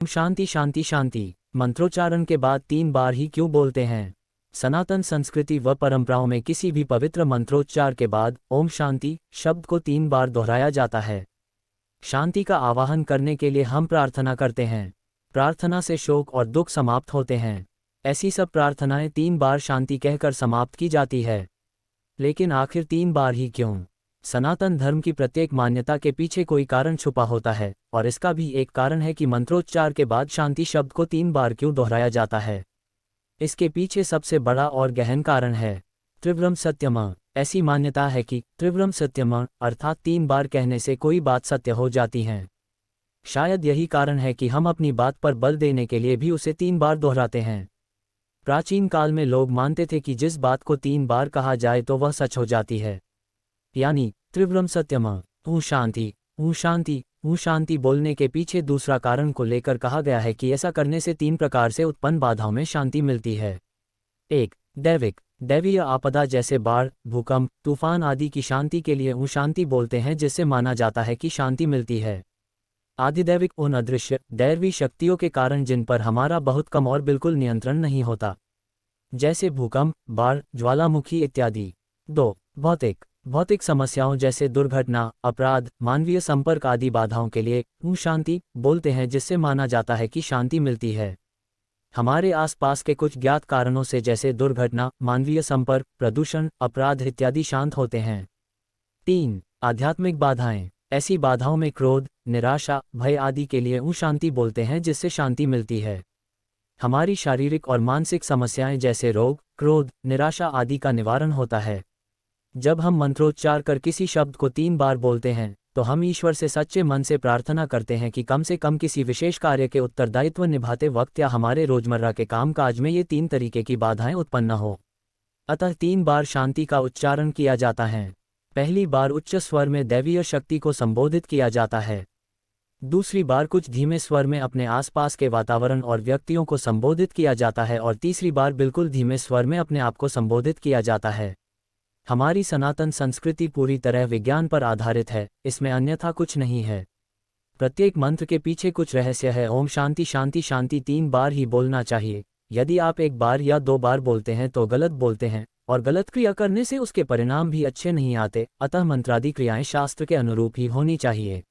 शांति शांति शांति मंत्रोच्चारण के बाद 3 बार ही क्यों बोलते हैं? सनातन संस्कृति व परंपराओं में किसी भी पवित्र मंत्रोच्चार के बाद ओम शांति शब्द को 3 बार दोहराया जाता है। शांति का आवाहन करने के लिए हम प्रार्थना करते हैं। प्रार्थना से शोक और दुख समाप्त होते हैं। ऐसी सब प्रार्थनाएं 3 बार शांति कहकर समाप्त की जाती है। लेकिन आखिर 3 बार ही क्यों? सनातन धर्म की प्रत्येक मान्यता के पीछे कोई कारण छुपा होता है, और इसका भी एक कारण है कि मंत्रोच्चार के बाद शांति शब्द को 3 बार क्यों दोहराया जाता है। इसके पीछे सबसे बड़ा और गहन कारण है त्रिव्रम सत्यम। ऐसी मान्यता है कि त्रिव्रम सत्यम अर्थात 3 बार कहने से कोई बात सत्य हो जाती है। शायद यही कारण है कि हम अपनी बात पर बल देने के लिए भी उसे 3 बार दोहराते हैं। प्राचीन काल में लोग मानते थे कि जिस बात को 3 बार कहा जाए तो वह सच हो जाती है, यानी त्रिव्रम सत्यम। ऊ शांति ऊ शांति ऊ शांति बोलने के पीछे दूसरा कारण को लेकर कहा गया है कि ऐसा करने से 3 प्रकार से उत्पन्न बाधाओं में शांति मिलती है। 1. दैवीय आपदा जैसे बाढ़, भूकंप, तूफान आदि की शांति के लिए ऊ शांति बोलते हैं, जिससे माना जाता है कि शांति मिलती है। आधिदैविक उन अदृश्य दैवी शक्तियों के कारण जिन पर हमारा बहुत कम और बिल्कुल नियंत्रण नहीं होता, जैसे भूकंप, बाढ़, ज्वालामुखी इत्यादि। 2. भौतिक समस्याओं जैसे दुर्घटना, अपराध, मानवीय संपर्क आदि बाधाओं के लिए ऊ शांति बोलते हैं, जिससे माना जाता है कि शांति मिलती है। हमारे आसपास के कुछ ज्ञात कारणों से जैसे दुर्घटना, मानवीय संपर्क, प्रदूषण, अपराध इत्यादि शांत होते हैं। 3. आध्यात्मिक बाधाएं। ऐसी बाधाओं में क्रोध, निराशा, भय आदि के लिए ऊ शांति बोलते हैं, जिससे शांति मिलती है। हमारी शारीरिक और मानसिक समस्याएं जैसे रोग, क्रोध, निराशा आदि का निवारण होता है। जब हम मंत्रोच्चार कर किसी शब्द को 3 बार बोलते हैं तो हम ईश्वर से सच्चे मन से प्रार्थना करते हैं कि कम से कम किसी विशेष कार्य के उत्तरदायित्व निभाते वक्त या हमारे रोजमर्रा के कामकाज में ये 3 तरीके की बाधाएं उत्पन्न न हो। अतः 3 बार शांति का उच्चारण किया जाता है। पहली बार उच्च स्वर में दैवीय शक्ति को संबोधित किया जाता है। दूसरी बार कुछ धीमे स्वर में अपने आसपास के वातावरण और व्यक्तियों को संबोधित किया जाता है, और तीसरी बार बिल्कुल धीमे स्वर में अपने आप को संबोधित किया जाता है। हमारी सनातन संस्कृति पूरी तरह विज्ञान पर आधारित है, इसमें अन्यथा कुछ नहीं है। प्रत्येक मंत्र के पीछे कुछ रहस्य है। ओम शांति शांति शांति 3 बार ही बोलना चाहिए। यदि आप 1 बार या 2 बार बोलते हैं तो गलत बोलते हैं, और गलत क्रिया करने से उसके परिणाम भी अच्छे नहीं आते। अतः मंत्रादि क्रियाएं शास्त्र के अनुरूप ही होनी चाहिए।